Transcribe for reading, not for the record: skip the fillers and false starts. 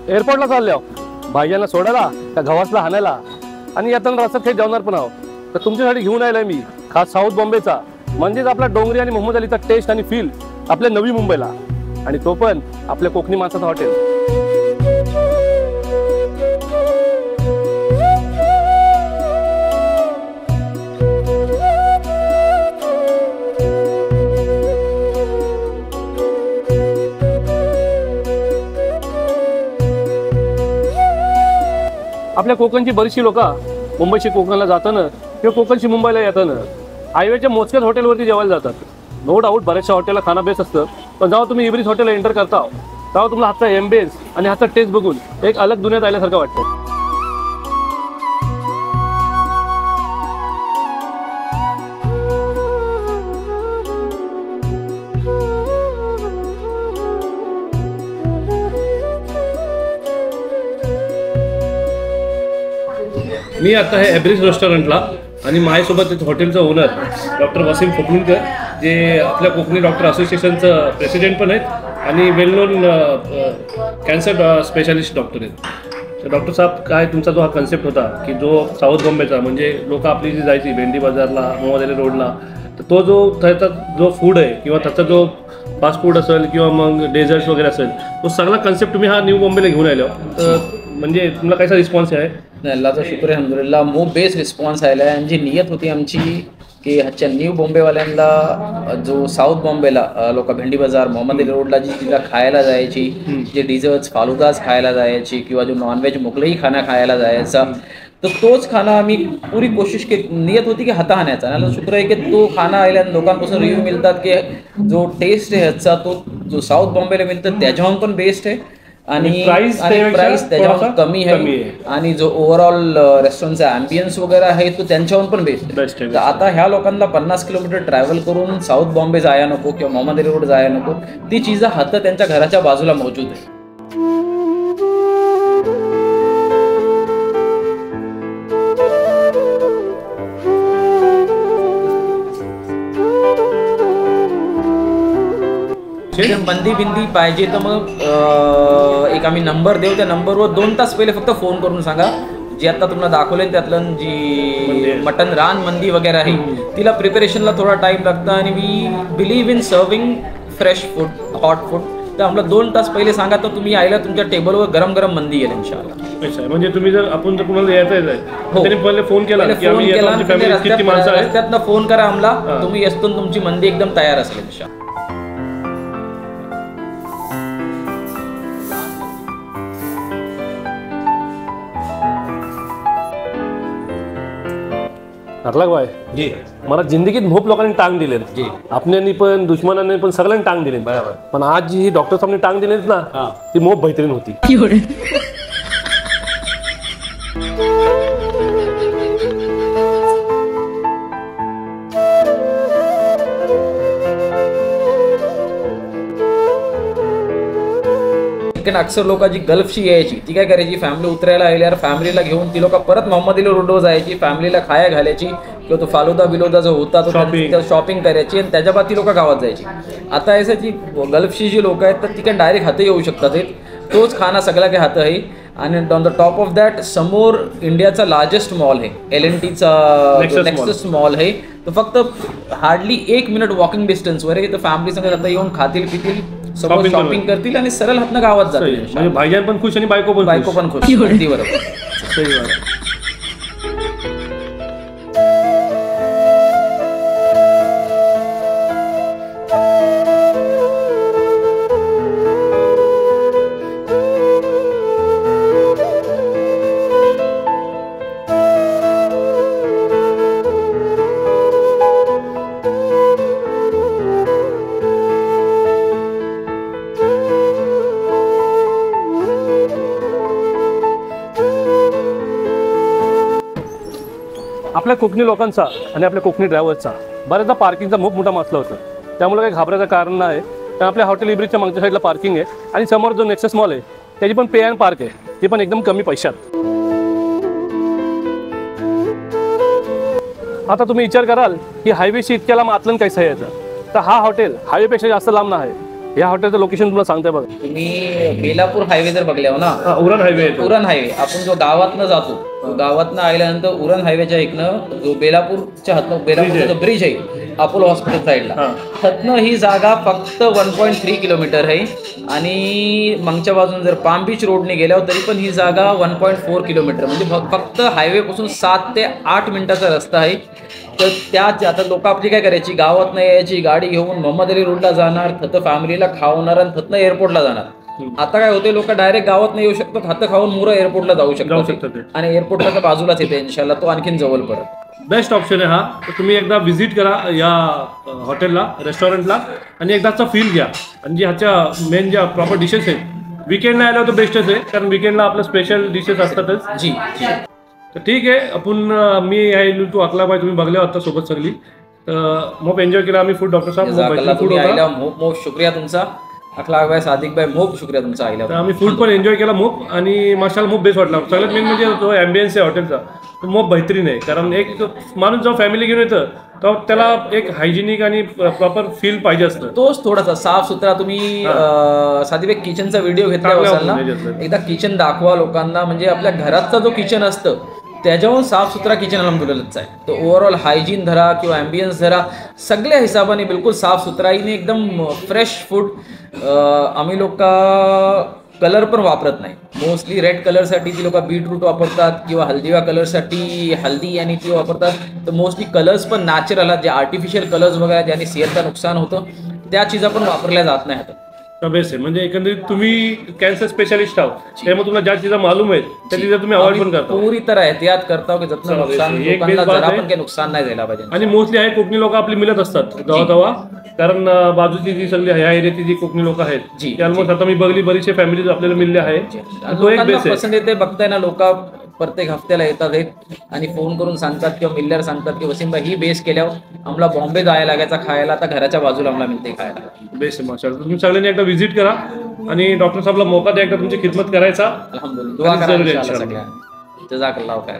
एअरपोर्टला चालले आहो भाईयांना सोडायला त्या गव्हासला हाणायला आणि येताना रस्त्यात काही जेवणार पण आहो. तर तुमच्यासाठी घेऊन आलोय मी खास साऊथ बॉम्बेचा म्हणजेच आपला डोंगरी आणि मोहम्मद अलीचा टेस्ट आणि फील आपल्या नवी मुंबईला आणि तो पण आपल्या कोकणी माणसाचं हॉटेल. आपल्या कोकणची बरीचशी लोक मुंबईची कोकणला जाताना किंवा कोकणची मुंबईला येताना हायवेच्या मोजक्याच हॉटेलवरती जेवायला जातात. नो डाऊट बऱ्याचशा हॉटेलला खाना बेस्ट असतं, पण जेव्हा तुम्ही इब्रिज हॉटेलला एंटर करता तेव्हा तुम्हाला हातचा एम्बियन्स आणि हातचा टेस्ट बघून एक अलग दुनियात आल्यासारखं वाटतं. मी आता आहे एब्रिज रेस्टॉरंटला आणि माझ्यासोबत हॉटेलचा ओनर डॉक्टर वसीम फुकणकर जे आपल्या कोकणी डॉक्टर असोसिएशनचं प्रेसिडेंट पण आहेत आणि वेल नोन कॅन्सर स्पेशालिस्ट डॉक्टर आहेत. तर डॉक्टर साहेब काय तुमचा जो हा कन्सेप्ट होता की जो साऊथ बॉम्बेचा म्हणजे लोक आपली जी जायची भेंडी बाजारला मोहम्मद अली रोडला तर तो जो त्याचा जो फूड आहे किंवा त्याचा जो फास्ट फूड असेल किंवा मग डेझर्ट्स वगैरे असेल तो सगळा कन्सेप्ट तुम्ही हा न्यू बॉम्बेला घेऊन आलो तर म्हणजे तुम्हाला कसा रिस्पॉन्स आहे? अल्लाहचा शुक्र आहे अल्हम्दुलिल्लाह मो बेस्ट रिस्पॉन्स आयला आहे. आणि जी नियत होती आमची की ह्याच्या न्यू बॉम्बेवाल्यांना जो साऊथ बॉम्बेला लोक भेंडी बाजार मोहम्मद अली रोडला जी तिला खायला जायची जे डिझर्ट्स फालुदास खायला जायची किंवा जो नॉनव्हेज मुगलई खाना खायला जायचा तर तोच खाना आम्ही पुरी कोशिश केली. नियत होती की हाताहाण्याचा आणि अल्लाह शुक्र आहे की तो खाना आयला लोकांपासून रिव्ह्यू मिळतात की जो टेस्ट आहे ह्याचा तो जो साऊथ बॉम्बेला मिळतं त्याच्याहून पण बेस्ट आहे आणि प्राइस त्याच्यावर कमी आहे आणि जो ओव्हरऑल रेस्टॉरंटचा ॲम्बियन्स वगैरे आहे तो त्यांच्याहून पण बेस्ट आहे. तर आता ह्या लोकांना 50 किलोमीटर ट्रॅव्हल करून साऊथ बॉम्बे जाया नको किंवा मोहम्मद अली रोड जाया नको, ती चीज हात त्यांच्या घराच्या बाजूला मौजूद आहे. बंदी बिंदी पाहिजे तर मग एक आम्ही नंबर देऊ, त्या नंबरवर 2 तास पहिले फक्त फोन करून सांगा. जी आता तुम्हाला दाखवले त्यातलं जी मटन रान मंदी वगैरे आहे तिला प्रिपरेशनला थोडा टाइम लागतं आणि we believe in serving fresh food hot food. तर आम्हाला 2 तास पहिले सांगा तर तुम्ही आयला तुमच्या टेबलवर गरम गरम मंदी येईल इंशाल्लाह. म्हणजे तुम्ही जर आपण जर कुणाला यायचं आहे तरी पहिले फोन केला की आम्ही येतो, आमची फॅमिली किती माणसं आहेत रस्त्यातनं फोन करा आम्हाला, तुम्ही येतून तुमची मंदी एकदम तयार असेल इंशाल्लाह. अरलाग भाई जी मला जिंदगीत खूप लोकांनी टांग दिले जी, आपल्यानी पण दुश्मनांनी पण सगळ्यांनी टांग दिले बरोबर, पण आज जी ही डॉक्टर साहेबांनी टांग दिलीच ना ती मोप बेहतरीन होती. अक्सर लोक जी गल्फची यायची ती काय करायची फॅमिली उतरायला आल्यावर फॅमिलीला घेऊन ती लोक परत मोहम्मद अली रोडवर जायची, फॅमिलीला खाया घालायची किंवा तो फालुदा बिलुदा जो होता तो शॉपिंग करायची आणि त्याच्या बाद ती लोक गावात जायची. आता ऐसा जी गल्फची जी लोक आहेत तर ती काय डायरेक्ट हात येऊ शकतात, तोच खाना सगळा काही हात आहे. आणि on the top of that समोर इंडियाचा लार्जेस्ट मॉल आहे LNTचा नेक्सस मॉल आहे. तो फक्त हार्डली 1 मिनिट वॉकिंग डिस्टन्सवर आहे. तर फॅमिली संग आता येऊन खातील पितील शॉपिंग करतील आणि सरळ हातनं गावात जातील. म्हणजे भाईजान पण खुश आणि बायको पण खुश. अगदी बरोबर. सही बात. आपल्या कोकणी लोकांचा आणि आपल्या कोकणी ड्रायव्हरचा बऱ्याचदा पार्किंगचा खूप मोठा मसला होता, त्यामुळे काही घाबरायचं कारण नाही. तर आपल्या हॉटेल इब्रिजच्या मागच्या साईडला पार्किंग आहे आणि समोर जो नेक्सस मॉल आहे त्याची पण पे अँड पार्क आहे, ती पण एकदम कमी पैशात. आता तुम्ही विचार कराल की हायवेशी इतक्या लांब आतलं कैसा यायचं, तर हा हॉटेल हायवेपेक्षा जास्त लांब नाही. या हॉटेलचं लोकेशन तुम्हाला सांगताय बघा. तुम्ही बेलापूर हायवे जर बघले हो ना, उरण हायवे आहे तो. उरण हायवे आपण जो गावातनं जातो, तो गावातनं आल्यानंतर उरण हायवेच्या इकडनं जो बेलापूरच्या हातनं बेलापूरचा जो ब्रिज आहे अपोलो हॉस्पिटल साईडला, हातनं ही जागा फक्त 1.3 किलोमीटर आहे. आणि मागच्या बाजून जर पाम बीच रोडने गेल्यावर तरी पण ही जागा 1.4 किलोमीटर, म्हणजे फक्त हायवेपासून 7 ते 8 मिनिटाचा रस्ता आहे. तर त्याच आता लोक आपली काय करायची, गावातनं यायची गाडी घेऊन मोहम्मद अली रोडला जाणार, थतं फॅमिलीला खावणार आणि थतनं एअरपोर्टला जाणार. आता काय होते, लोक डायरेक्ट गावात नाही येऊ शकतात, हात खाऊन मुरा एअरपोर्टला जाऊ शकतात. आणि एअरपोर्टला तर बाजूलाच येते इन्शाल्लाह, तो आणखीन जवळ पडत. बेस्ट ऑप्शन आहे हा. तर तुम्ही एकदा व्हिजिट करा या हॉटेलला, रेस्टॉरंटला, आणि एकदाचा फील घ्या. आणि जे ह्याच्या मेन ज्या प्रॉपर डिशेस आहेत, विकेंडला आल्यावर तर बेस्टच आहे, कारण विकेंडला आपलं स्पेशल डिशेस असतातच. जी. तर ठीक आहे, आपण मी आहे तू अकला बाय तुम्ही बघल्या होता सोबत सगळी, तर खूप एन्जॉय केला आम्ही फूड. डॉक्टर साहेब फूड आईला खूप शुक्रिया तुमचा. अखलाक भाई, सादिक भाई, खूप शुक्रिया तुमचा आईला. तर आम्ही फूड पण एन्जॉय केला खूप, आणि माशाला खूप बेस्ट वाटला. सगळ्यात मेन म्हणजे तो ॲम्बियन्स आहे हॉटेलचा, तो खूप बेहतरीन आहे. कारण एक माणूस जेव्हा फॅमिली घेऊन येतं तर त्याला एक हायजिनिक आणि प्रॉपर फील पाहिजे असतं. तोच थोडासा साफ सुथरा. तुम्ही सादिक भाई किचनचा व्हिडिओ घेतला असाल ना, एकदा किचन दाखवा लोकांना. म्हणजे आपल्या घरातचा जो किचन असतं त्याच्याहून साफ सुथरा किचन अल्हम्दुलिल्लाहच आहे. तो ओव्हरऑल हायजीन धरा किंवा ॲम्बियन्स धरा, सगळ्या हिसाबाने बिलकुल साफ सुथराईने एकदम फ्रेश फूड. आम्ही लोक कलर पण वापरत नाही. मोस्टली रेड कलरसाठी ती लोक बीटरूट वापरतात किंवा हल्दीवा कलरसाठी हल्दी आणि ती वापरतात. तर मोस्टली कलर्स पण नॅचरल आहेत. जे आर्टिफिशियल कलर्स वगैरे ज्याने सेहतला नुकसान होतं त्या चीजा पण वापरल्या जात नाही आता. बेस्ट आहे. म्हणजे एकंदरीत तुम्ही कॅन्सर स्पेशालिस्ट आहोत, त्यामुळे तुम्हाला ज्या चीजा मालूम आहेत त्या चीजा तुम्ही अवॉइड पण करता. पूरी तरह एहतियात करता की जतनं नुकसान लोकांना जरा पण काही नुकसान नाही झाला पाहिजे. आणि मोस्टली आहे कोकणी लोक आपली मिळत असतात गावागावा, कारण बाजूची जी सगळी ह्या एरियाची जी कोकणी लोक आहेत ती ऑलमोस्ट आता मी बघली बरीचशे फॅमिलीज आपल्याला मिळले आहेत. तो एक बेस्ट आहे. पसंत येते, बघताय ना लोक प्रत्येक हफ्त्याला येतात आणि फोन करून सांगतात किंवा मिल्ल्यावर सांगतात की वसीम भाई ही बेस केल्यावर आम्हाला बॉम्बे जायला लागायचा खायला, आता घराच्या बाजूला आम्हाला मिळते खायला. बेस्ट आहे माशाल्लाह. तुम्ही सगळ्यांनी एकदा व्हिजिट करा आणि डॉक्टर साहेबला मौका द्या एकदा तुमची खिदमत करायचा. अल्हम्दुलिल्लाह. दुआ करा इंशाअल्लाह सगळ्यांनी. जजाकल्लाह खैर.